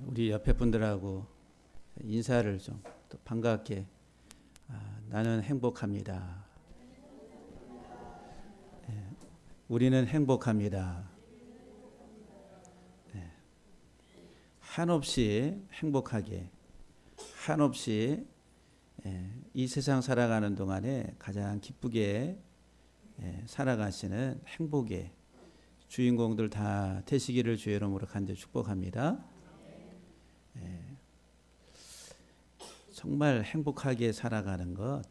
우리 옆에 분들하고 인사를 좀 또 반갑게 나는 행복합니다. 우리는 행복합니다. 한없이 행복하게 한없이 이 세상 살아가는 동안에 가장 기쁘게 살아가시는 행복의 주인공들 다 되시기를 주의 이름으로 간절히 축복합니다. 정말 행복하게 살아가는 것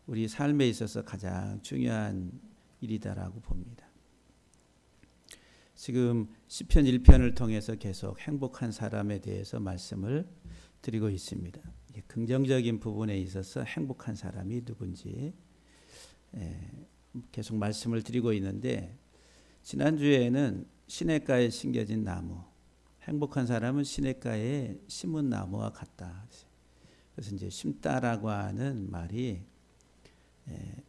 우리 삶에 있어서 가장 중요한 일이다라고 봅니다. 지금 시편 1편을 통해서 계속 행복한 사람에 대해서 말씀을 드리고 있습니다. 긍정적인 부분에 있어서 행복한 사람이 누군지 계속 말씀을 드리고 있는데, 지난주에는 시냇가에 심겨진 나무, 행복한 사람은 시냇가에 심은 나무와 같다. 그래서 이제 심다라고 하는 말이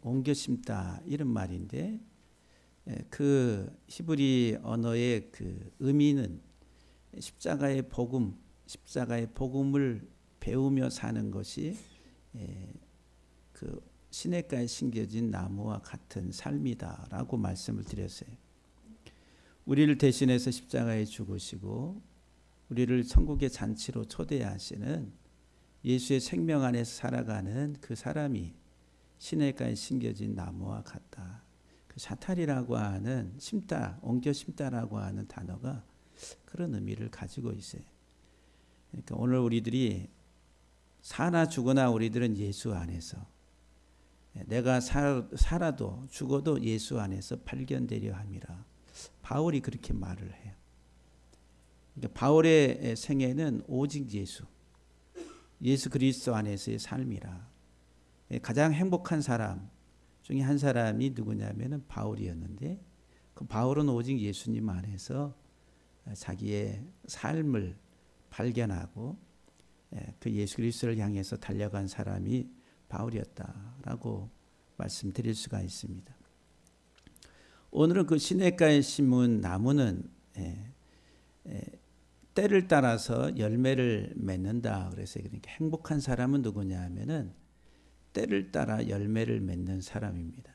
옮겨 심다 이런 말인데, 그 히브리 언어의 그 의미는 십자가의 복음, 십자가의 복음을 배우며 사는 것이 그 시냇가에 심겨진 나무와 같은 삶이다라고 말씀을 드렸어요. 우리를 대신해서 십자가에 죽으시고 우리를 천국의 잔치로 초대하시는 예수의 생명 안에서 살아가는 그 사람이 시냇가에 심겨진 나무와 같다. 그 샤탈이라고 하는 심다, 옮겨 심다라고 하는 단어가 그런 의미를 가지고 있어요. 그러니까 오늘 우리들이 사나 죽으나 우리들은 예수 안에서, 내가 살아도 죽어도 예수 안에서 발견되려 함이라. 바울이 그렇게 말을 해요. 그러니까 바울의 생애는 오직 예수 그리스도 안에서의 삶이라. 가장 행복한 사람 중에 한 사람이 누구냐면은 바울이었는데, 그 바울은 오직 예수님 안에서 자기의 삶을 발견하고 그 예수 그리스도를 향해서 달려간 사람이 바울이었다라고 말씀드릴 수가 있습니다. 오늘은 그 시냇가에 심은 나무는 때를 따라서 열매를 맺는다. 그래서 그러니까 행복한 사람은 누구냐 하면은 때를 따라 열매를 맺는 사람입니다.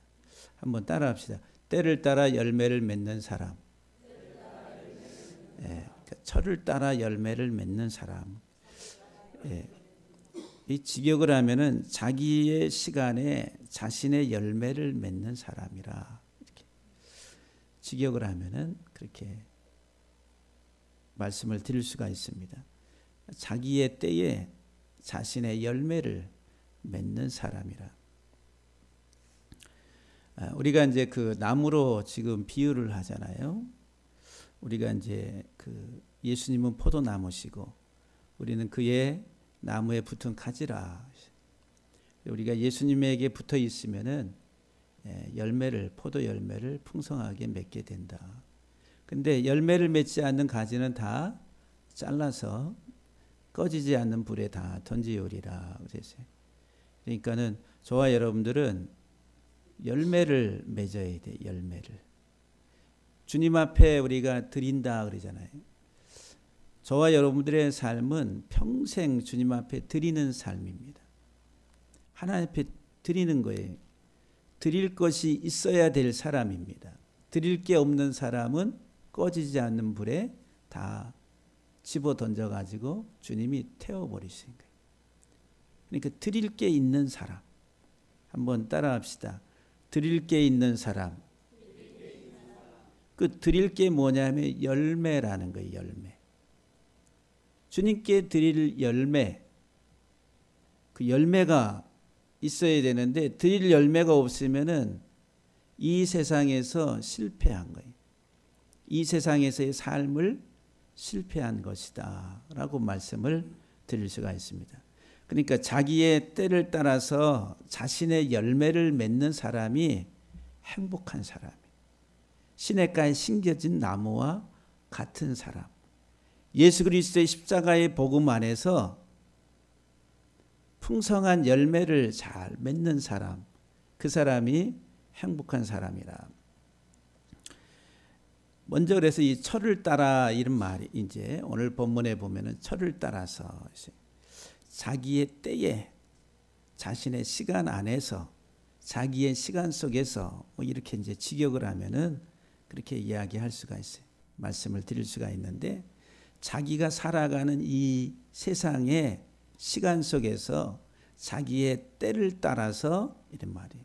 한번 따라합시다. 때를 따라 열매를 맺는 사람. 철을 따라 열매를 맺는 사람. 이 직역을 하면은 자기의 시간에 자신의 열매를 맺는 사람이라, 이렇게 직역을 하면은 그렇게 말씀을 드릴 수가 있습니다. 자기의 때에 자신의 열매를 맺는 사람이라. 우리가 이제 그 나무로 지금 비유를 하잖아요. 우리가 이제 그 예수님은 포도나무시고 우리는 그의 나무에 붙은 가지라. 우리가 예수님에게 붙어 있으면은 포도 열매를 풍성하게 맺게 된다. 근데 열매를 맺지 않는 가지는 다 잘라서 꺼지지 않는 불에 다 던지우리라 그랬어요. 그러니까는 저와 여러분들은 열매를 맺어야 돼. 열매를. 주님 앞에 우리가 드린다 그러잖아요. 저와 여러분들의 삶은 평생 주님 앞에 드리는 삶입니다. 하나님 앞에 드리는 거예요. 드릴 것이 있어야 될 사람입니다. 드릴 게 없는 사람은 꺼지지 않는 불에 다 집어 던져가지고 주님이 태워버리신 거예요. 그러니까 드릴 게 있는 사람. 한번 따라합시다. 드릴 게 있는 사람. 그 드릴 게 뭐냐면 열매라는 거예요. 열매. 주님께 드릴 열매. 그 열매가 있어야 되는데 드릴 열매가 없으면은 이 세상에서 실패한 거예요. 이 세상에서의 삶을 실패한 것이다 라고 말씀을 드릴 수가 있습니다. 그러니까 자기의 때를 따라서 자신의 열매를 맺는 사람이 행복한 사람이에요. 시냇가에 심겨진 나무와 같은 사람. 예수 그리스도의 십자가의 복음 안에서 풍성한 열매를 잘 맺는 사람, 그 사람이 행복한 사람이라. 먼저 그래서 이 철을 따라 이런 말이 이제 오늘 본문에 보면은 철을 따라서 자기의 때에 자신의 시간 안에서 자기의 시간 속에서 뭐 이렇게 이제 직역을 하면은 그렇게 이야기할 수가 있어요. 말씀을 드릴 수가 있는데 자기가 살아가는 이 세상의 시간 속에서 자기의 때를 따라서 이런 말이에요.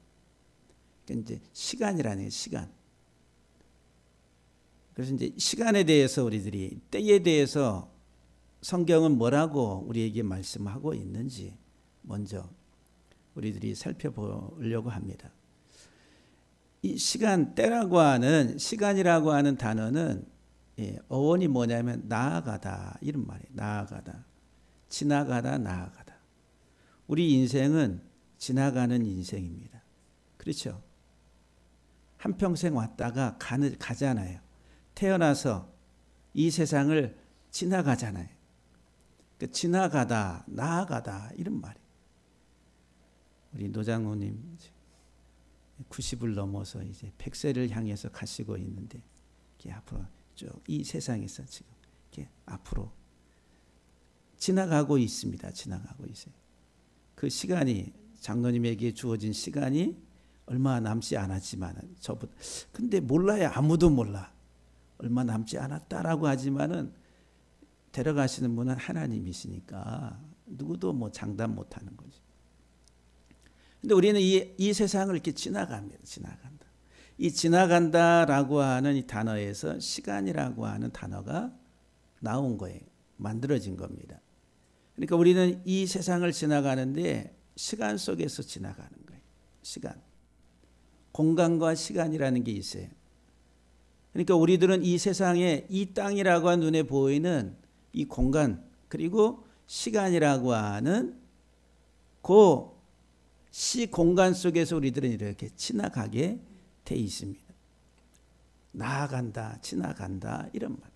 그러니까 이제 시간이라는 게 시간. 그래서 이제 시간에 대해서 우리들이 때에 대해서 성경은 뭐라고 우리에게 말씀하고 있는지 먼저 우리들이 살펴보려고 합니다. 이 시간, 때라고 하는 시간이라고 하는 단어는 어원이 뭐냐면 나아가다 이런 말이에요. 나아가다, 지나가다, 나아가다. 우리 인생은 지나가는 인생입니다. 그렇죠? 한평생 왔다가 가잖아요. 태어나서 이 세상을 지나가잖아요. 그러니까 지나가다, 나아가다 이런 말이에요. 우리 노장호님 90을 넘어서 이제 100세를 향해서 가시고 있는데 이렇게 앞으로 쭉 이 세상에서 지금 이렇게 앞으로 지나가고 있습니다. 지나가고 있어요. 그 시간이 장로님에게 주어진 시간이 얼마 남지 않았지만 저보다 근데 몰라요. 아무도 몰라. 얼마 남지 않았다라고 하지만은 데려가시는 분은 하나님이시니까 누구도 뭐 장담 못하는 거죠. 근데 우리는 이 세상을 이렇게 지나갑니다. 지나간다. 이 지나간다라고 하는 이 단어에서 시간이라고 하는 단어가 나온 거예요. 만들어진 겁니다. 그러니까 우리는 이 세상을 지나가는데 시간 속에서 지나가는 거예요. 시간. 공간과 시간이라는 게 있어요. 그러니까 우리들은 이 세상에 이 땅이라고 하는 눈에 보이는 이 공간 그리고 시간이라고 하는 그 공간 속에서 우리들은 이렇게 지나가게 돼 있습니다. 나아간다, 지나간다 이런 말.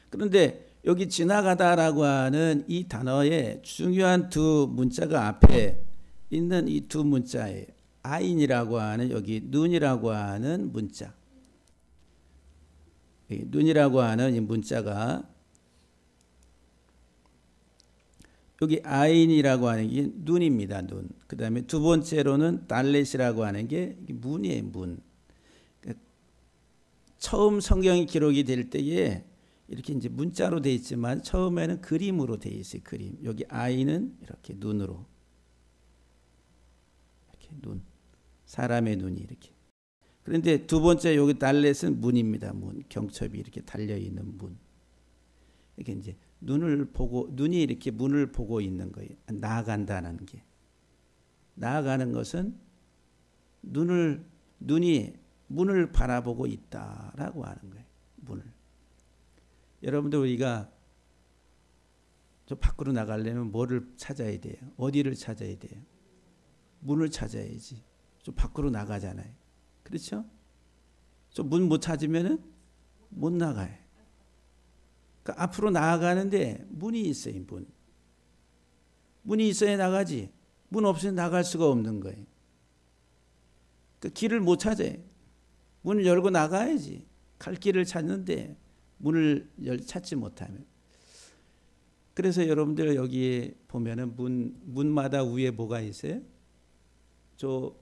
그런데 여기 지나가다라고 하는 이 단어의 중요한 두 문자가 앞에 있는 이 두 문자에 아인이라고 하는 여기 눈이라고 하는 문자. 눈이라고 하는 이 문자가 여기 아인이라고 하는 게 눈입니다. 눈. 그 다음에 두 번째로는 달렛이라고 하는 게 문이에요. 문. 처음 성경이 기록이 될 때에 이렇게 이제 문자로 돼 있지만 처음에는 그림으로 돼 있어요. 그림. 여기 아인은 이렇게 눈으로. 이렇게 눈. 사람의 눈이 이렇게. 그런데 두 번째 여기 달렛은 문입니다. 문. 경첩이 이렇게 달려 있는 문. 이렇게 이제 눈을 보고 눈이 이렇게 문을 보고 있는 거예요. 나아간다는 게. 나아가는 것은 눈이 문을 바라보고 있다라고 하는 거예요. 문을. 여러분들 우리가 저 밖으로 나가려면 뭐를 찾아야 돼요? 어디를 찾아야 돼요? 문을 찾아야지. 저 밖으로 나가잖아요. 그렇죠? 저 문 못 찾으면은 못 나가요. 그러니까 앞으로 나아가는데 문이 있어요. 문. 문이 있어야 나가지. 문 없으면 나갈 수가 없는 거예요. 그러니까 길을 못 찾아요. 문을 열고 나가야지. 갈 길을 찾는데 문을 찾지 못하면. 그래서 여러분들 여기에 보면은 문마다 위에 뭐가 있어요? 저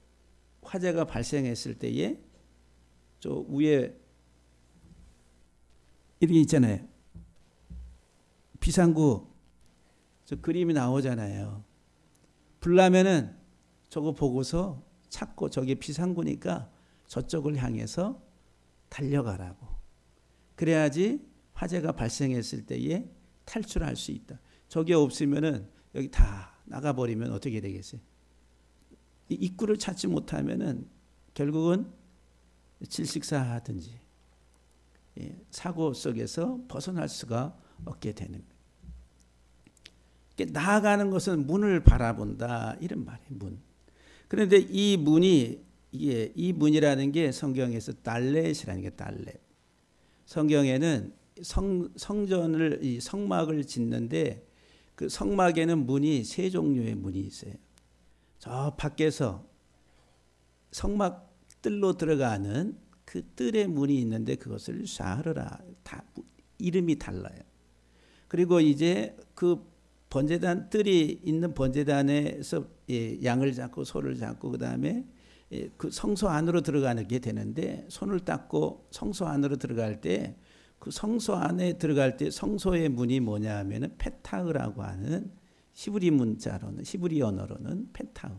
화재가 발생했을 때에 저 위에 이렇게 있잖아요. 비상구 저 그림이 나오잖아요. 불 나면은 저거 보고서 찾고 저게 비상구니까 저쪽을 향해서 달려가라고. 그래야지 화재가 발생했을 때에 탈출할 수 있다. 저게 없으면은 여기 다 나가버리면 어떻게 되겠어요? 이 입구를 찾지 못하면은 결국은 질식사하든지 사고 속에서 벗어날 수가 없게 되는 거예요. 나아가는 것은 문을 바라본다 이런 말이에요. 문. 그런데 이 문이 이 문이라는 게 성경에서 달렛이라는 게 달렛. 성경에는 성전을 이 성막을 짓는데 그 성막에는 문이 세 종류의 문이 있어요. 저 밖에서 성막 뜰로 들어가는 그 뜰에 문이 있는데 그것을 샤르라, 다 이름이 달라요. 그리고 이제 그 번제단 뜰이 있는 번제단에서 양을 잡고 소를 잡고 그다음에 그 성소 안으로 들어가게 되는데 손을 닦고 성소 안으로 들어갈 때 그 성소 안에 들어갈 때 성소의 문이 뭐냐 하면은 페타흐라고 하는 히브리 문자로는 히브리 언어로는 페타흐.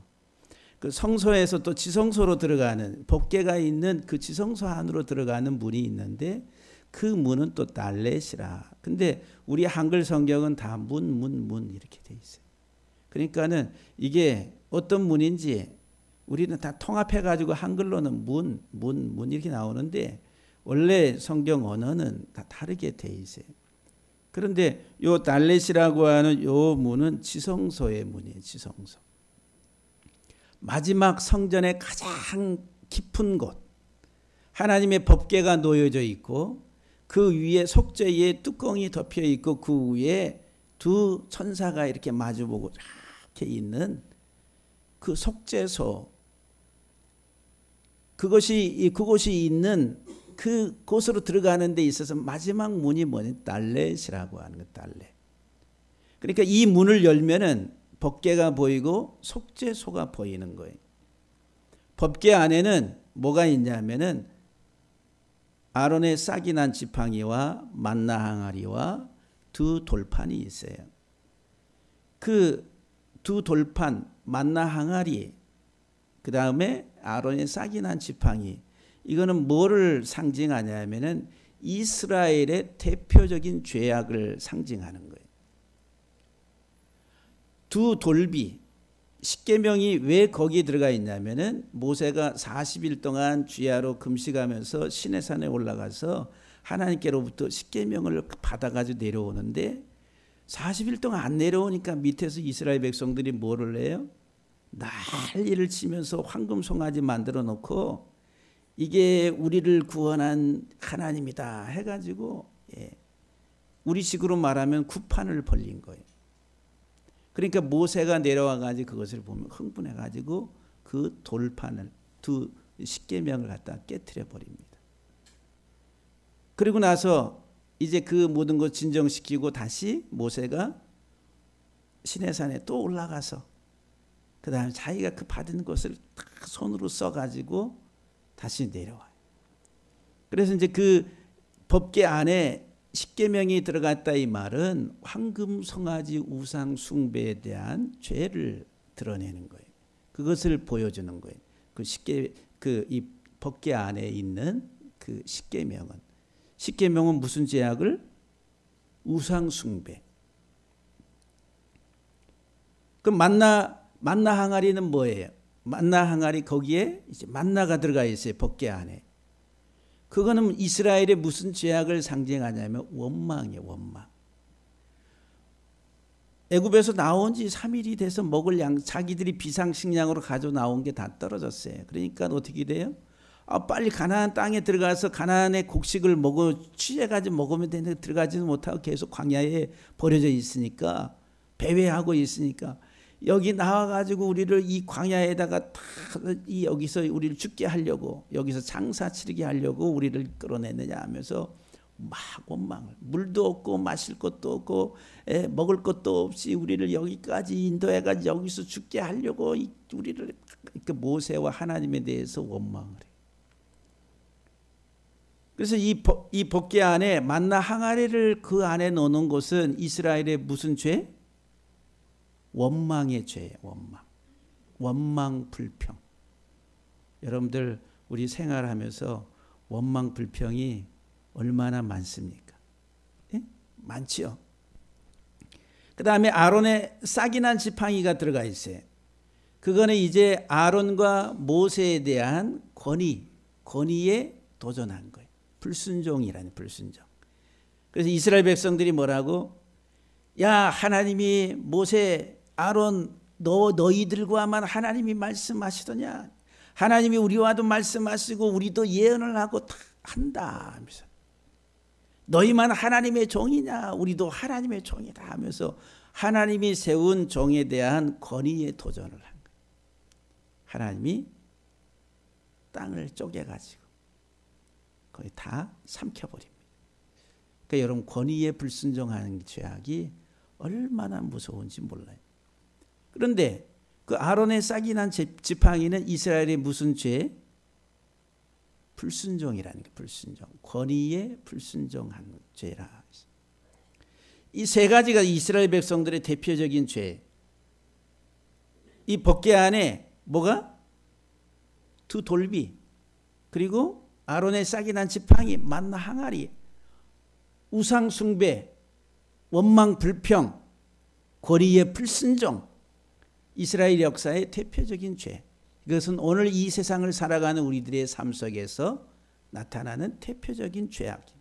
그 성소에서 또 지성소로 들어가는 법궤가 있는 그 지성소 안으로 들어가는 문이 있는데 그 문은 또 달렛이라. 근데 우리 한글 성경은 다 문 이렇게 돼 있어요. 그러니까는 이게 어떤 문인지 우리는 다 통합해 가지고 한글로는 문 이렇게 나오는데 원래 성경 언어는 다 다르게 돼 있어요. 그런데 요 달렛이라고 하는 요 문은 지성소의 문이에요. 지성소. 마지막 성전의 가장 깊은 곳. 하나님의 법궤가 놓여져 있고 그 위에 속죄의 뚜껑이 덮여 있고 그 위에 두 천사가 이렇게 마주보고 이렇게 있는 그 속죄소. 그곳이 있는 그곳으로 들어가는 데 있어서 마지막 문이 뭐냐? 달렛이라고 하는 거, 달렛. 그러니까 이 문을 열면은 법궤가 보이고 속죄소가 보이는 거예요. 법궤 안에는 뭐가 있냐면은 아론의 싹이 난 지팡이와 만나 항아리와 두 돌판이 있어요. 그 두 돌판, 만나 항아리, 그 다음에 아론의 싹이 난 지팡이, 이거는 뭐를 상징하냐면은 이스라엘의 대표적인 죄악을 상징하는 거예요. 두 돌비, 십계명이 왜 거기에 들어가 있냐면은 모세가 40일 동안 주야로 금식하면서 시내산에 올라가서 하나님께로부터 십계명을 받아가지고 내려오는데 40일 동안 안 내려오니까 밑에서 이스라엘 백성들이 뭐를 해요? 난리를 치면서 황금 송아지 만들어 놓고 이게 우리를 구원한 하나님이다 해가지고 우리식으로 말하면 구판을 벌린 거예요. 그러니까 모세가 내려와 가지고 그것을 보면 흥분해 가지고 그 돌판을 두 십계명을 갖다 깨트려 버립니다. 그리고 나서 이제 그 모든 것 진정시키고 다시 모세가 시내산에 또 올라가서 그 다음에 자기가 그 받은 것을 딱 손으로 써가지고 다시 내려와요. 그래서 이제 그 법궤 안에 십계명이 들어갔다 이 말은 황금 송아지 우상 숭배에 대한 죄를 드러내는 거예요. 그것을 보여주는 거예요. 이 법궤 안에 있는 그 십계명은 무슨 죄악을? 우상 숭배. 그 만나 항아리는 뭐예요? 만나 항아리 거기에 이제 만나가 들어가 있어요. 법궤 안에. 그거는 이스라엘의 무슨 죄악을 상징하냐면 원망이에요. 원망. 애굽에서 나온 지 3일이 돼서 먹을 양, 자기들이 비상식량으로 가져 나온 게 다 떨어졌어요. 그러니까 어떻게 돼요? 빨리 가나안 땅에 들어가서 가나안의 곡식을 취해가지고 먹으면 되는데 들어가지는 못하고 계속 광야에 버려져 있으니까, 배회하고 있으니까 여기 나와가지고 우리를 이 광야에다가 다 여기서 우리를 죽게 하려고, 여기서 장사 치르게 하려고 우리를 끌어내느냐 하면서 막 원망을, 물도 없고 마실 것도 없고 먹을 것도 없이 우리를 여기까지 인도해가지고 여기서 죽게 하려고 우리를, 모세와 하나님에 대해서 원망을 해요. 그래서 이 법궤 안에 만나 항아리를 그 안에 넣는 것은 이스라엘의 무슨 죄? 원망의 죄예요. 원망 불평. 여러분들 우리 생활하면서 원망 불평이 얼마나 많습니까? 예? 많지요. 그 다음에 아론의 싹이 난 지팡이가 들어가 있어요. 그거는 이제 아론과 모세에 대한 권위에 도전한 거예요. 불순종이라는 불순종. 그래서 이스라엘 백성들이 뭐라고? 야, 하나님이 모세, 아론, 너희들과만 하나님이 말씀하시더냐? 하나님이 우리와도 말씀하시고 우리도 예언을 하고 다 한다 하면서, 너희만 하나님의 종이냐? 우리도 하나님의 종이다 하면서 하나님이 세운 종에 대한 권위에 도전을 한 거예요. 하나님이 땅을 쪼개가지고 거의 다 삼켜버립니다. 그러니까 여러분 권위에 불순종하는 죄악이 얼마나 무서운지 몰라요. 그런데 그 아론의 싹이 난 지팡이는 이스라엘의 무슨 죄? 불순종이라는 게 불순종. 권위에 불순종하는 죄라. 이 세 가지가 이스라엘 백성들의 대표적인 죄. 이 법궤 안에 뭐가? 두 돌비, 그리고 아론의 싹이 난 지팡이, 만나 항아리, 우상 숭배, 원망 불평, 권위의 불순종. 이스라엘 역사의 대표적인 죄. 이것은 오늘 이 세상을 살아가는 우리들의 삶 속에서 나타나는 대표적인 죄악입니다.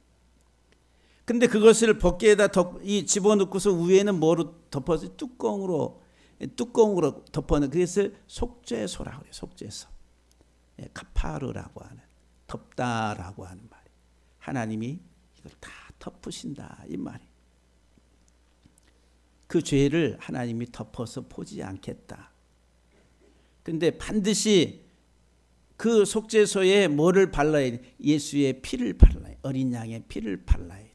근데 그것을 법궤에다 집어넣고서 위에는 뭐로 덮어서 뚜껑으로 덮어놓은 그것을 속죄소라고 해요. 속죄소. 카파르라고 하는, 덮다라고 하는 말이. 하나님이 이걸 다 덮으신다 이 말이. 그 죄를 하나님이 덮어서 보지 않겠다. 근데 반드시 그 속죄소에 뭐를 발라야 돼? 예수의 피를 발라야 돼. 어린 양의 피를 발라야 돼.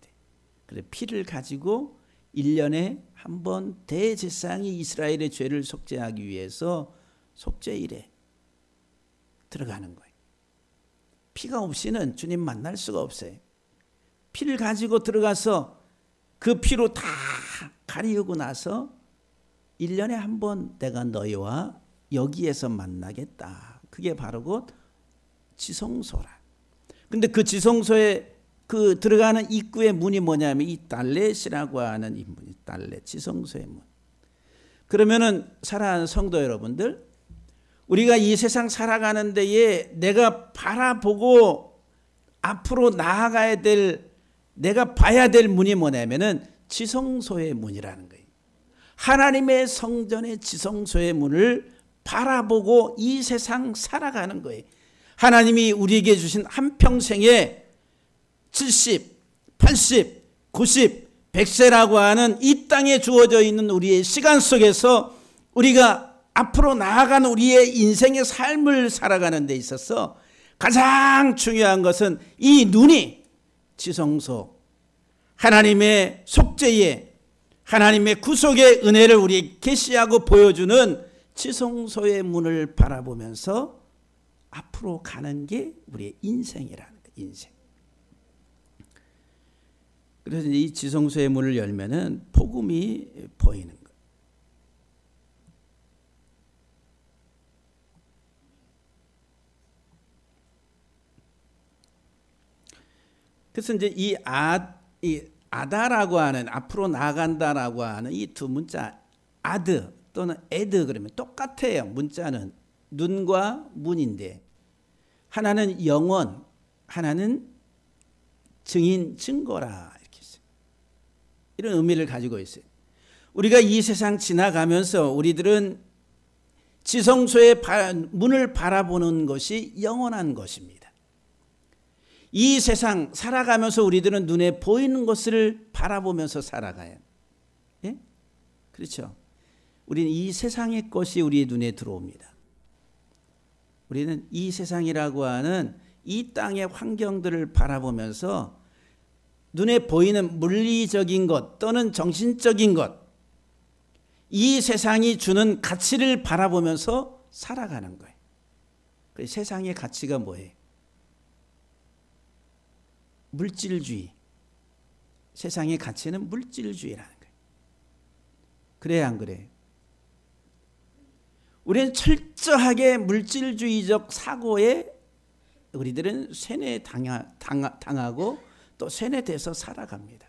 그래 피를 가지고 1년에 한 번 대제사장이 이스라엘의 죄를 속죄하기 위해서 속죄일에 들어가는 거예요. 피가 없이는 주님 만날 수가 없어요. 피를 가지고 들어가서 그 피로 다 가리우고 나서 1년에 한 번 내가 너희와 여기에서 만나겠다. 그게 바로 곧 지성소라. 근데 그 지성소에 그 들어가는 입구의 문이 뭐냐면 이 달렛이라고 하는 이 문이 달렛, 지성소의 문. 그러면은 사랑하는 성도 여러분들, 우리가 이 세상 살아가는 데에 내가 바라보고 앞으로 나아가야 될, 내가 봐야 될 문이 뭐냐면은 지성소의 문이라는 거예요. 하나님의 성전의 지성소의 문을 바라보고 이 세상 살아가는 거예요. 하나님이 우리에게 주신 한평생에 70, 80, 90, 100세라고 하는 이 땅에 주어져 있는 우리의 시간 속에서 우리가 앞으로 나아가는 우리의 인생의 삶을 살아가는 데 있어서 가장 중요한 것은 이 눈이 지성소, 하나님의 속죄에, 하나님의 구속의 은혜를 우리에게 계시하고 보여주는 지성소의 문을 바라보면서 앞으로 가는 게 우리의 인생이라는 거예요. 인생. 그래서 이 지성소의 문을 열면은 복음이 보이는 거예요. 그래서 이제 이 아다라고 하는, 앞으로 나아간다라고 하는 이 두 문자, 아드 또는 에드 그러면 똑같아요. 문자는 눈과 문인데 하나는 영원, 하나는 증인, 증거라 이렇게 있어요. 이런 의미를 가지고 있어요. 우리가 이 세상 지나가면서 우리들은 지성소의 문을 바라보는 것이 영원한 것입니다. 이 세상 살아가면서 우리들은 눈에 보이는 것을 바라보면서 살아가요. 예? 그렇죠. 우리는 이 세상의 것이 우리의 눈에 들어옵니다. 우리는 이 세상이라고 하는 이 땅의 환경들을 바라보면서 눈에 보이는 물리적인 것 또는 정신적인 것, 이 세상이 주는 가치를 바라보면서 살아가는 거예요. 그 세상의 가치가 뭐예요? 물질주의. 세상의 가치는 물질주의라는 거예요. 그래야 안 그래요? 우리는 철저하게 물질주의적 사고에 우리들은 세뇌당하고 또 세뇌돼서 살아갑니다.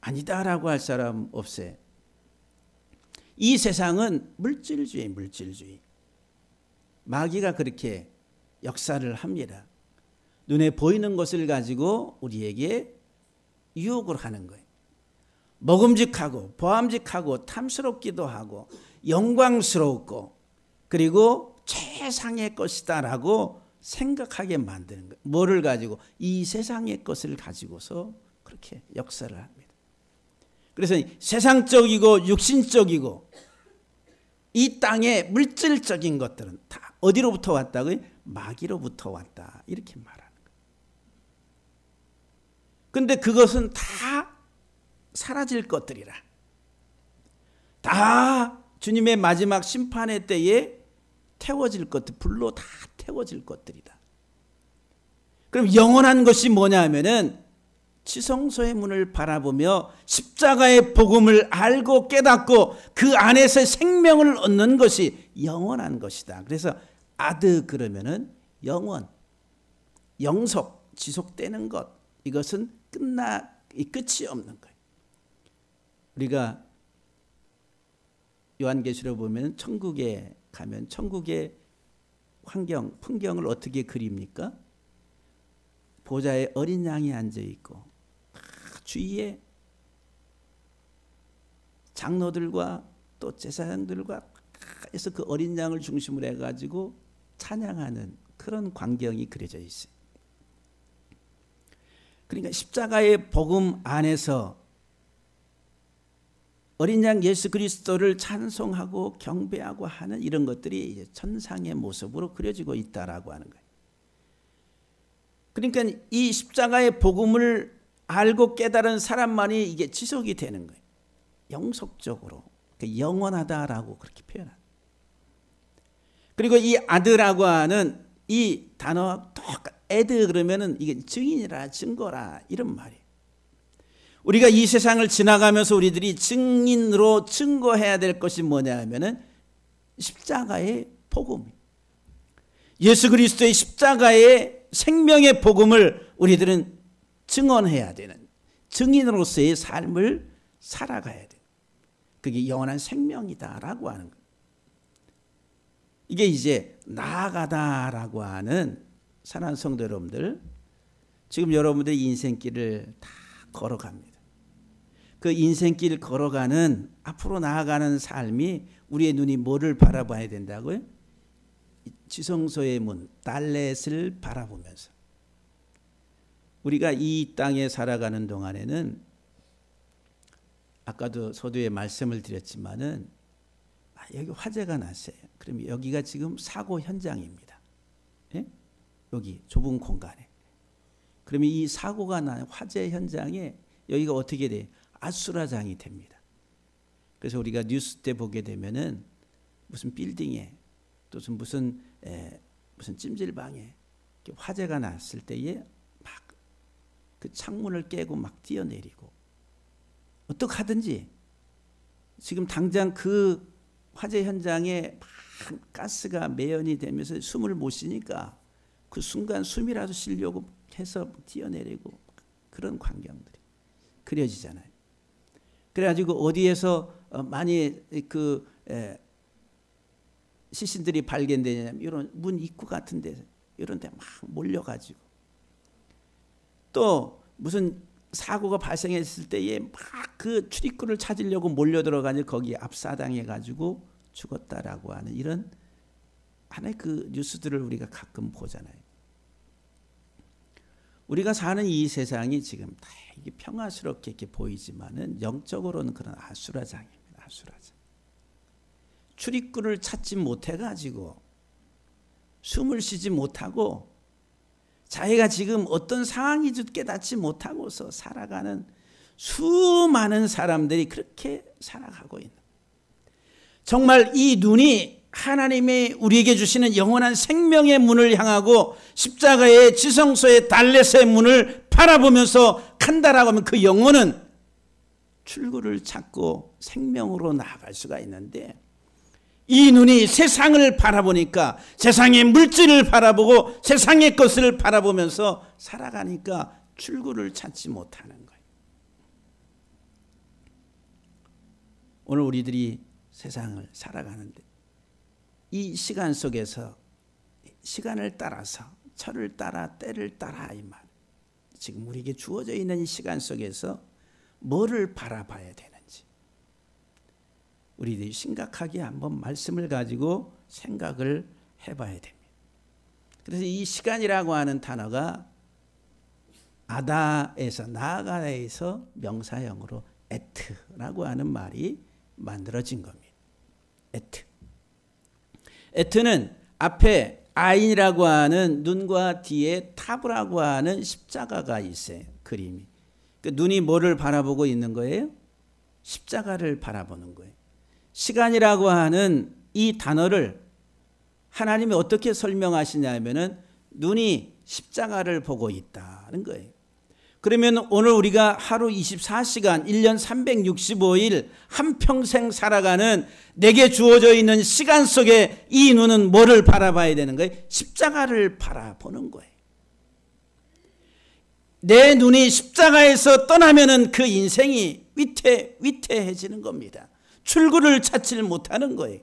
아니다라고 할 사람 없어요. 이 세상은 물질주의, 물질주의. 마귀가 그렇게 역사를 합니다. 눈에 보이는 것을 가지고 우리에게 유혹을 하는 거예요. 먹음직하고 보암직하고 탐스럽기도 하고 영광스럽고 그리고 최상의 것이다라고 생각하게 만드는 거예요. 뭐를 가지고? 이 세상의 것을 가지고서 그렇게 역사를 합니다. 그래서 세상적이고 육신적이고 이 땅의 물질적인 것들은 다 어디로부터 왔다고요? 마귀로부터 왔다. 이렇게 말하는 거예요. 그런데 그것은 다 사라질 것들이라. 다 주님의 마지막 심판의 때에 태워질 것들, 불로 다 태워질 것들이다. 그럼 영원한 것이 뭐냐 하면은 지성소의 문을 바라보며 십자가의 복음을 알고 깨닫고 그 안에서 생명을 얻는 것이 영원한 것이다. 그래서 아드 그러면은 영원, 영속, 지속되는 것. 이것은 끝이 없는 거예요. 우리가 요한계시록 보면 천국에 가면 천국의 환경, 풍경을 어떻게 그립니까? 보좌에 어린 양이 앉아 있고 주위에 장로들과 또 제사장들과 해서 그 어린 양을 중심으로 해가지고 찬양하는 그런 광경이 그려져 있어요. 그러니까 십자가의 복음 안에서 어린 양 예수 그리스도를 찬송하고 경배하고 하는 이런 것들이 이제 천상의 모습으로 그려지고 있다라고 하는 거예요. 그러니까 이 십자가의 복음을 알고 깨달은 사람만이 이게 지속이 되는 거예요. 영속적으로. 영원하다라고 그렇게 표현합니다. 그리고 이 아드라고 하는 이 단어와 똑같, 에드 그러면은 이게 증인이라 증거라 이런 말이에요. 우리가 이 세상을 지나가면서 우리들이 증인으로 증거해야 될 것이 뭐냐 하면은 십자가의 복음. 예수 그리스도의 십자가의 생명의 복음을 우리들은 증언해야 되는 증인으로서의 삶을 살아가야 돼. 그게 영원한 생명이다라고 하는 거예요. 이게 이제 나아가다라고 하는 사랑하는 성도 여러분들, 지금 여러분들의 인생길을 다 걸어갑니다. 그 인생길 걸어가는 앞으로 나아가는 삶이 우리의 눈이 뭐를 바라봐야 된다고요? 지성소의 문, 달렛을 바라보면서 우리가 이 땅에 살아가는 동안에는 아까도 서두에 말씀을 드렸지만은 여기 화재가 났어요. 그럼 여기가 지금 사고 현장입니다. 예? 여기 좁은 공간에. 그러면 이 사고가 난 화재 현장에 여기가 어떻게 돼요? 아수라장이 됩니다. 그래서 우리가 뉴스 때 보게 되면은 무슨 빌딩에 또 무슨 찜질방에 화재가 났을 때에 막 그 창문을 깨고 막 뛰어내리고 어떻게 하든지 지금 당장 그 화재 현장에 막 가스가 매연이 되면서 숨을 못 쉬니까 그 순간 숨이라도 쉬려고 해서 뛰어내리고 그런 광경들이 그려지잖아요. 그래가지고 어디에서 많이 그 시신들이 발견되냐면 이런 문 입구 같은 데 이런 데 막 몰려가지고 또 무슨 사고가 발생했을 때에 막 그 출입구를 찾으려고 몰려 들어가니 거기에 압사당해 가지고 죽었다라고 하는 이런 하나의 그 뉴스들을 우리가 가끔 보잖아요. 우리가 사는 이 세상이 지금 다 이게 평화스럽게 이렇게 보이지만은 영적으로는 그런 아수라장입니다. 아수라장. 출입구를 찾지 못해 가지고 숨을 쉬지 못하고 자기가 지금 어떤 상황인지 깨닫지 못하고서 살아가는 수많은 사람들이 그렇게 살아가고 있는. 정말 이 눈이 하나님이 우리에게 주시는 영원한 생명의 문을 향하고 십자가의 지성소의 달렛의 문을 바라보면서 간다라고 하면 그 영혼은 출구를 찾고 생명으로 나아갈 수가 있는데 이 눈이 세상을 바라보니까 세상의 물질을 바라보고 세상의 것을 바라보면서 살아가니까 출구를 찾지 못하는 거예요. 오늘 우리들이 세상을 살아가는데 이 시간 속에서 시간을 따라서 철을 따라 때를 따라 이 말. 지금 우리에게 주어져 있는 이 시간 속에서 뭐를 바라봐야 되는지 우리들이 심각하게 한번 말씀을 가지고 생각을 해봐야 됩니다. 그래서 이 시간이라고 하는 단어가 아다에서 나아가다에서 명사형으로 에트라고 하는 말이 만들어진 겁니다. 에트. 에트는 앞에 아인이라고 하는 눈과 뒤에 타브라고 하는 십자가가 있어요. 그림이. 그 눈이 뭐를 바라보고 있는 거예요? 십자가를 바라보는 거예요. 시간이라고 하는 이 단어를 하나님이 어떻게 설명하시냐면은 눈이 십자가를 보고 있다는 거예요. 그러면 오늘 우리가 하루 24시간, 1년 365일 한평생 살아가는 내게 주어져 있는 시간 속에 이 눈은 뭐를 바라봐야 되는 거예요? 십자가를 바라보는 거예요. 내 눈이 십자가에서 떠나면은 그 인생이 위태해지는 겁니다. 출구를 찾지 못하는 거예요.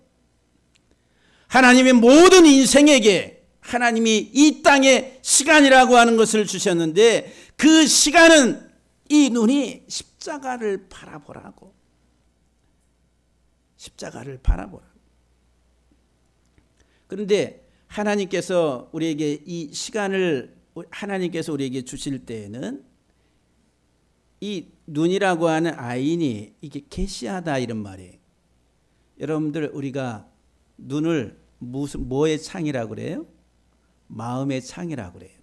하나님의 모든 인생에게 하나님이 이 땅에 시간이라고 하는 것을 주셨는데 그 시간은 이 눈이 십자가를 바라보라고. 십자가를 바라보라고. 그런데 하나님께서 우리에게 이 시간을 하나님께서 우리에게 주실 때에는 이 눈이라고 하는 아인이 이게 계시하다 이런 말이에요. 여러분들 우리가 눈을 뭐의 창이라고 그래요? 마음의 창이라고 그래요.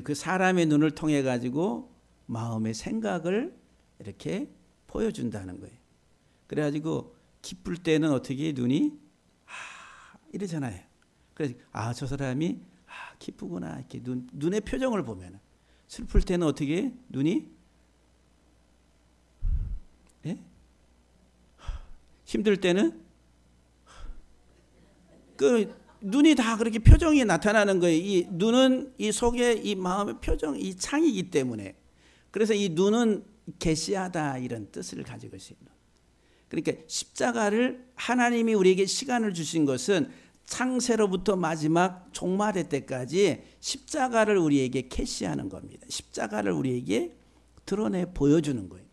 그 사람의 눈을 통해 가지고 마음의 생각을 이렇게 보여준다는 거예요. 그래가지고 기쁠 때는 어떻게 눈이 이러잖아요. 그래서 저 사람이 기쁘구나 이렇게 눈의 표정을 보면, 슬플 때는 어떻게 눈이 힘들 때는 그 눈이 다 그렇게 표정이 나타나는 거예요. 이 눈은 이 속에 이 마음의 표정, 이 창이기 때문에. 그래서 이 눈은 계시하다 이런 뜻을 가지고 있어요. 그러니까 십자가를 하나님이 우리에게 시간을 주신 것은 창세로부터 마지막 종말의 때까지 십자가를 우리에게 계시하는 겁니다. 십자가를 우리에게 드러내 보여주는 거예요.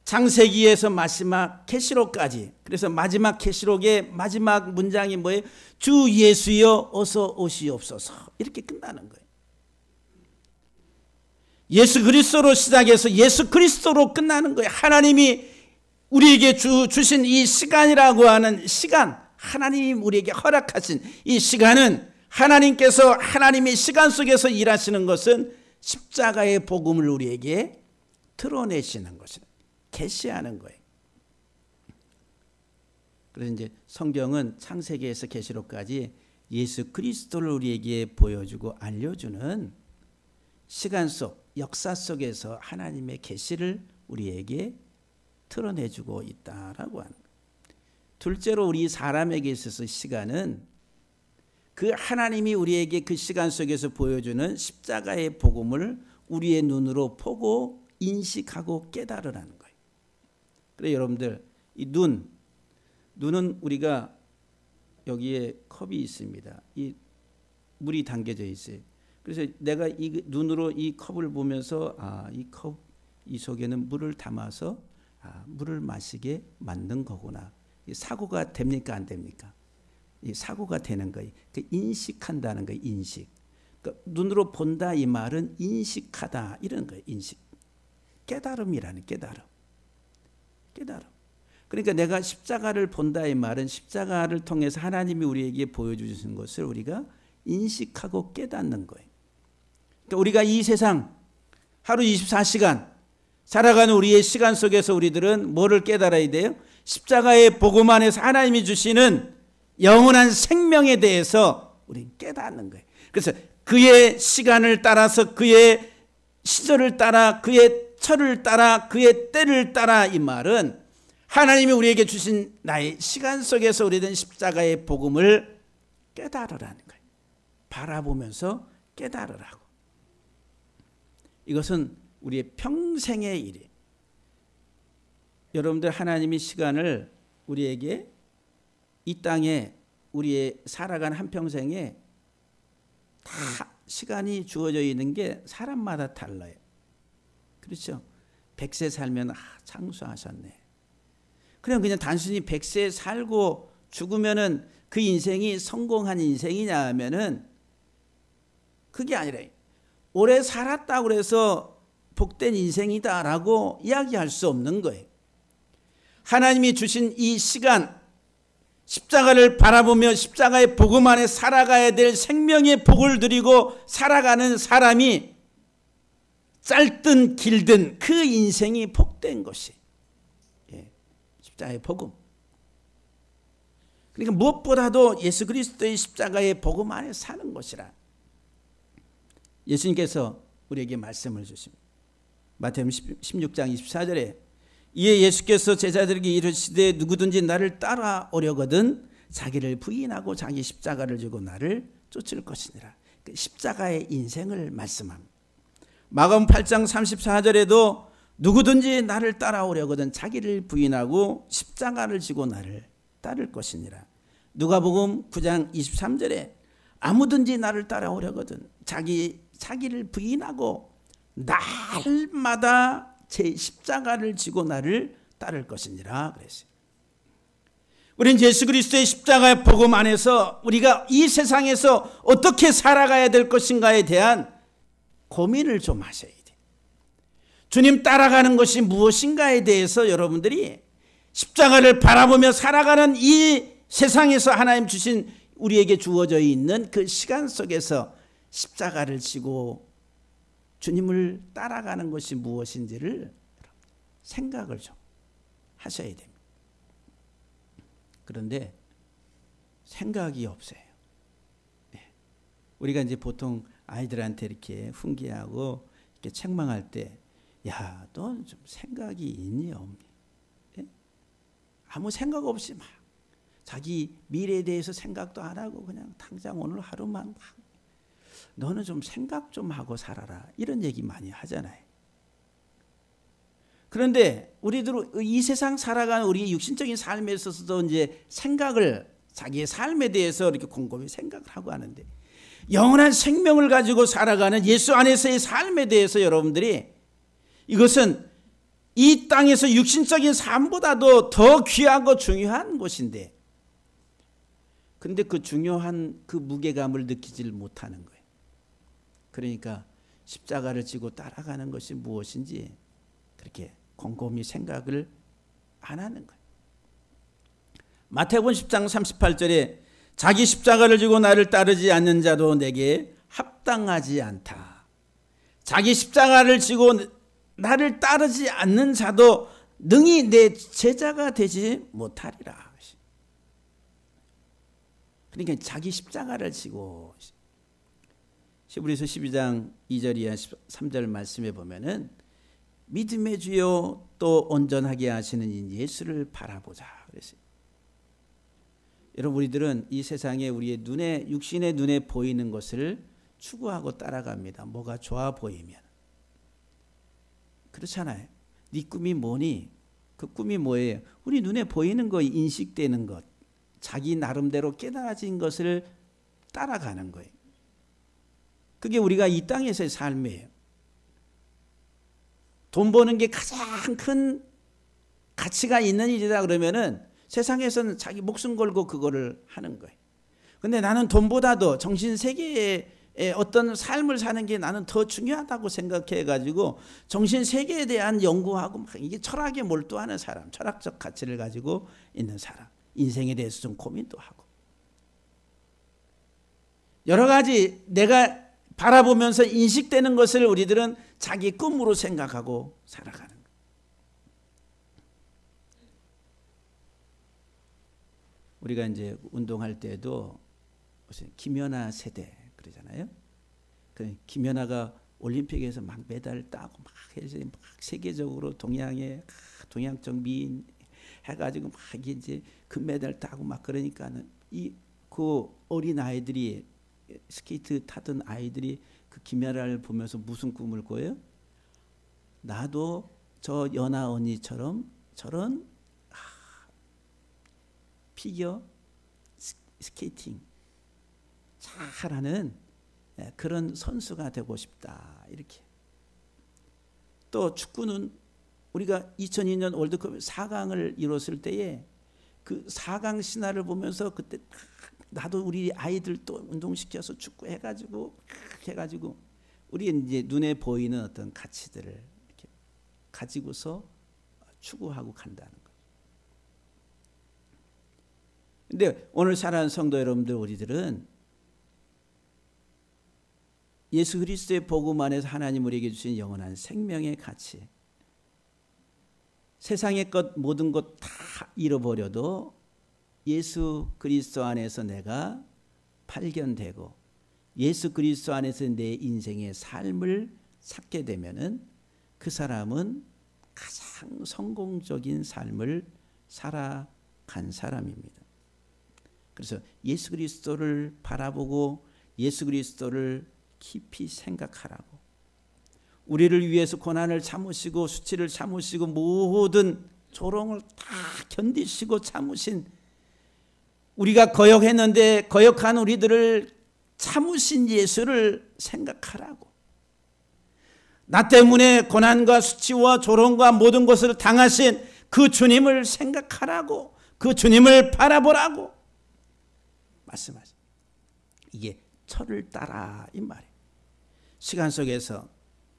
창세기에서 마지막 계시록까지. 그래서 마지막 계시록의 마지막 문장이 뭐예요? 주 예수여 어서 오시옵소서. 이렇게 끝나는 거예요. 예수 그리스도로 시작해서 예수 그리스도로 끝나는 거예요. 하나님이 우리에게 주신 이 시간이라고 하는 시간, 하나님이 우리에게 허락하신 이 시간은 하나님께서 하나님의 시간 속에서 일하시는 것은 십자가의 복음을 우리에게 드러내시는 것이다. 계시하는 거예요. 그래서 이제 성경은 창세기에서 계시록까지 예수 그리스도를 우리에게 보여주고 알려주는 시간 속, 역사 속에서 하나님의 계시를 우리에게 드러내주고 있다라고 하는 거예요. 둘째로 우리 사람에게 있어서 시간은 그 하나님이 우리에게 그 시간 속에서 보여주는 십자가의 복음을 우리의 눈으로 보고 인식하고 깨달으라는 거예요. 그래서 여러분들 이 눈은 우리가 여기에 컵이 있습니다. 이 물이 담겨져 있어요. 그래서 내가 이 눈으로 이 컵을 보면서 이 컵 이 속에는 물을 담아서 물을 마시게 만든 거구나. 이 사고가 됩니까 안 됩니까? 이 사고가 되는 거예요. 그 인식한다는 거예요. 인식. 그러니까 눈으로 본다 이 말은 인식하다 이런 거예요. 인식. 깨달음이라는 깨달음. 그러니까 내가 십자가를 본다 이 말은 십자가를 통해서 하나님이 우리에게 보여주신 것을 우리가 인식하고 깨닫는 거예요. 그러니까 우리가 이 세상 하루 24시간 살아가는 우리의 시간 속에서 우리들은 뭐를 깨달아야 돼요? 십자가의 복음 안에서 하나님이 주시는 영원한 생명에 대해서 우리는 깨닫는 거예요. 그래서 그의 시간을 따라서 그의 시절을 따라 그의 철을 따라 그의 때를 따라 이 말은 하나님이 우리에게 주신 나의 시간 속에서 우리는 십자가의 복음을 깨달으라는 거예요. 바라보면서 깨달으라고. 이것은 우리의 평생의 일이에요. 여러분들 하나님이 시간을 우리에게 이 땅에 우리의 살아간 한평생에 다 시간이 주어져 있는 게 사람마다 달라요. 그렇죠? 100세 살면 장수하셨네. 그냥 단순히 100세 살고 죽으면은 그 인생이 성공한 인생이냐 하면은 그게 아니라 오래 살았다고 해서 복된 인생이다라고 이야기할 수 없는 거예요. 하나님이 주신 이 시간, 십자가를 바라보며 십자가의 복음 안에 살아가야 될 생명의 복을 누리고 살아가는 사람이 짧든 길든 그 인생이 복된 것이 십자가의 복음. 그러니까 무엇보다도 예수 그리스도의 십자가의 복음 안에 사는 것이라 예수님께서 우리에게 말씀을 주십니다. 마태복음 16장 24절에 이에 예수께서 제자들에게 이르시되 누구든지 나를 따라오려거든 자기를 부인하고 자기 십자가를 지고 나를 쫓을 것이니라. 그 십자가의 인생을 말씀합니다. 마가복음 8장 34절에도 누구든지 나를 따라오려거든 자기를 부인하고 십자가를 지고 나를 따를 것이니라. 누가복음 9장 23절에 아무든지 나를 따라오려거든 자기를 부인하고 날마다 제 십자가를 지고 나를 따를 것이니라 그랬어요. 우리는 예수 그리스도의 십자가의 복음 안에서 우리가 이 세상에서 어떻게 살아가야 될 것인가에 대한 고민을 좀 하셔야 돼요. 주님 따라가는 것이 무엇인가에 대해서 여러분들이 십자가를 바라보며 살아가는 이 세상에서 하나님 주신 우리에게 주어져 있는 그 시간 속에서 십자가를 지고 주님을 따라가는 것이 무엇인지를 생각을 좀 하셔야 됩니다. 그런데 생각이 없어요. 우리가 이제 보통 아이들한테 이렇게 훈계하고 이렇게 책망할 때, 야, 넌 좀 생각이 있니 없니? 아무 생각 없이 막 자기 미래에 대해서 생각도 안 하고 그냥 당장 오늘 하루만 막 너는 좀 생각 좀 하고 살아라 이런 얘기 많이 하잖아요. 그런데 우리들 이 세상 살아가는 우리 육신적인 삶에 있어서도 이제 생각을 자기의 삶에 대해서 이렇게 곰곰이 생각을 하고 하는데 영원한 생명을 가지고 살아가는 예수 안에서의 삶에 대해서 여러분들이 이것은 이 땅에서 육신적인 삶보다도 더 귀하고 중요한 것인데 근데 그 중요한 그 무게감을 느끼질 못하는 거예요. 그러니까 십자가를 지고 따라가는 것이 무엇인지 그렇게 곰곰이 생각을 안 하는 거예요. 마태복음 10장 38절에 자기 십자가를 지고 나를 따르지 않는 자도 내게 합당하지 않다. 자기 십자가를 지고 나를 따르지 않는 자도 능히 내 제자가 되지 못하리라. 그러니까 자기 십자가를 지고 히브리서 12장 2절 이하 3절 말씀에 보면은 믿음의 주요 또 온전하게 하시는 이 예수를 바라보자 그랬어요. 여러분 우리들은 이 세상에 우리의 눈에 육신의 눈에 보이는 것을 추구하고 따라갑니다. 뭐가 좋아 보이면. 그렇잖아요. 네 꿈이 뭐니? 그 꿈이 뭐예요? 우리 눈에 보이는 거 인식되는 것. 자기 나름대로 깨달아진 것을 따라가는 거예요. 그게 우리가 이 땅에서의 삶이에요. 돈 버는 게 가장 큰 가치가 있는 일이다 그러면은 세상에서는 자기 목숨 걸고 그거를 하는 거예요. 근데 나는 돈보다도 정신세계의 어떤 삶을 사는 게 나는 더 중요하다고 생각해 가지고 정신세계에 대한 연구하고 막 이게 철학에 몰두하는 사람, 철학적 가치를 가지고 있는 사람. 인생에 대해서 좀 고민도 하고 여러 가지 내가 바라보면서 인식되는 것을 우리들은 자기 꿈으로 생각하고 살아가는 거예요. 우리가 이제 운동할 때도 김연아 세대 그러잖아요. 그 김연아가 올림픽에서 막 메달 따고 막 해서 막 세계적으로 동양적 미인 해가지고 막 이제 금메달 따고 막 그러니까는 그 어린 아이들이 스케이트 타던 아이들이 그 김연아를 보면서 무슨 꿈을 꿔요? 나도 저 연아 언니처럼 저런 피겨 스케이팅 잘하는 그런 선수가 되고 싶다 이렇게. 또 축구는 우리가 2002년 월드컵 4강을 이뤘을 때에 그 4강 신화를 보면서 그때 나도 우리 아이들 또 운동시켜서 축구 해가지고 우리 이제 눈에 보이는 어떤 가치들을 이렇게 가지고서 추구하고 간다는 거죠. 근데 오늘 사랑하는 성도 여러분들, 우리들은 예수 그리스도의 복음 안에서 하나님 우리에게 주신 영원한 생명의 가치, 세상의 것 모든 것 다 잃어버려도 예수 그리스도 안에서 내가 발견되고 예수 그리스도 안에서 내 인생의 삶을 찾게 되면은 그 사람은 가장 성공적인 삶을 살아간 사람입니다. 그래서 예수 그리스도를 바라보고 예수 그리스도를 깊이 생각하라고, 우리를 위해서 고난을 참으시고 수치를 참으시고 모든 조롱을 다 견디시고 참으신, 우리가 거역했는데 거역한 우리들을 참으신 예수를 생각하라고, 나 때문에 고난과 수치와 조롱과 모든 것을 당하신 그 주님을 생각하라고, 그 주님을 바라보라고 말씀하십니다. 이게 철을 따라 이 말이에요. 시간 속에서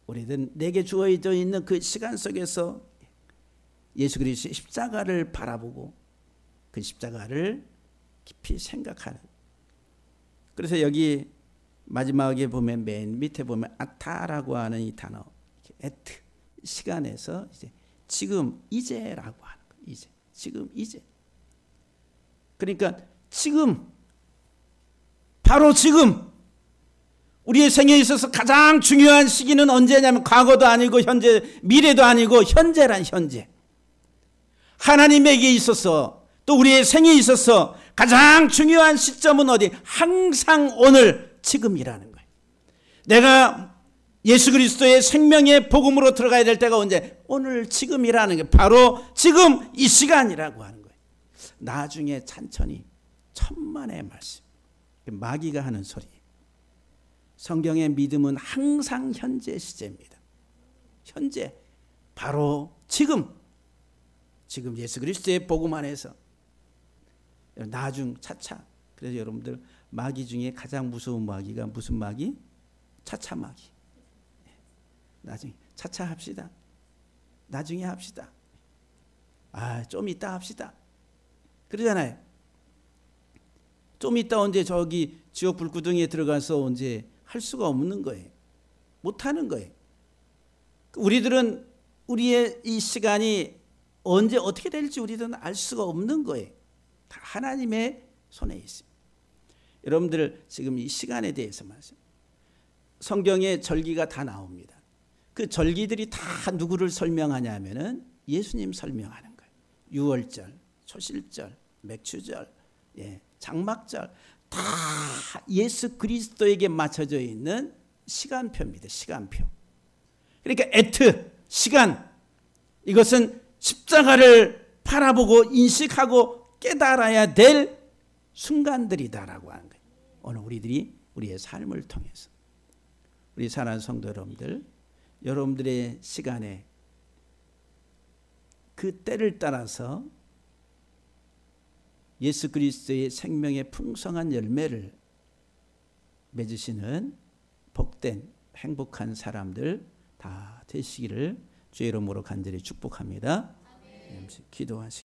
우리는 내게 주어져 있는 그 시간 속에서 예수 그리스도의 십자가를 바라보고 그 십자가를 깊이 생각하는. 그래서 여기 마지막에 보면 맨 밑에 보면 아타라고 하는 이 단어, 에트, 시간에서 이제 지금 이제라고 하는 거예요. 이제, 지금 이제. 그러니까 지금, 바로 지금 우리의 생애에 있어서 가장 중요한 시기는 언제냐면 과거도 아니고 현재, 미래도 아니고 현재란 현재. 하나님에게 있어서 또 우리의 생애에 있어서 가장 중요한 시점은 어디? 항상 오늘 지금이라는 거예요. 내가 예수 그리스도의 생명의 복음으로 들어가야 될 때가 언제? 오늘 지금이라는 게 바로 지금 이 시간이라고 하는 거예요. 나중에 찬천히 천만의 말씀, 마귀가 하는 소리. 성경의 믿음은 항상 현재 시제입니다. 현재, 바로 지금 예수 그리스도의 복음 안에서 나중 차차. 그래서 여러분들, 마귀 중에 가장 무서운 마귀가 무슨 마귀? 차차 마귀. 나중에 차차 합시다. 나중에 합시다. 좀 이따 합시다. 그러잖아요. 좀 이따 언제 저기 지옥 불구덩이에 들어가서 언제 할 수가 없는 거예요. 못하는 거예요. 우리들은 우리의 이 시간이 언제 어떻게 될지 우리들은 알 수가 없는 거예요. 다 하나님의 손에 있습니다. 여러분들 지금 이 시간에 대해서 말씀, 성경에 절기가 다 나옵니다. 그 절기들이 다 누구를 설명하냐면은 예수님 설명하는 거예요. 유월절, 초실절, 맥추절, 장막절, 다 예수 그리스도에게 맞춰져 있는 시간표입니다. 시간표. 그러니까 에트, 시간, 이것은 십자가를 바라보고 인식하고 깨달아야 될 순간들이다라고 하는 거예요. 오늘 우리들이 우리의 삶을 통해서, 우리 사랑하는 성도 여러분들, 여러분들의 시간에 그 때를 따라서 예수 그리스도의 생명의 풍성한 열매를 맺으시는 복된 행복한 사람들 다 되시기를 주의 이름으로 간절히 축복합니다. 기도하시겠습니다.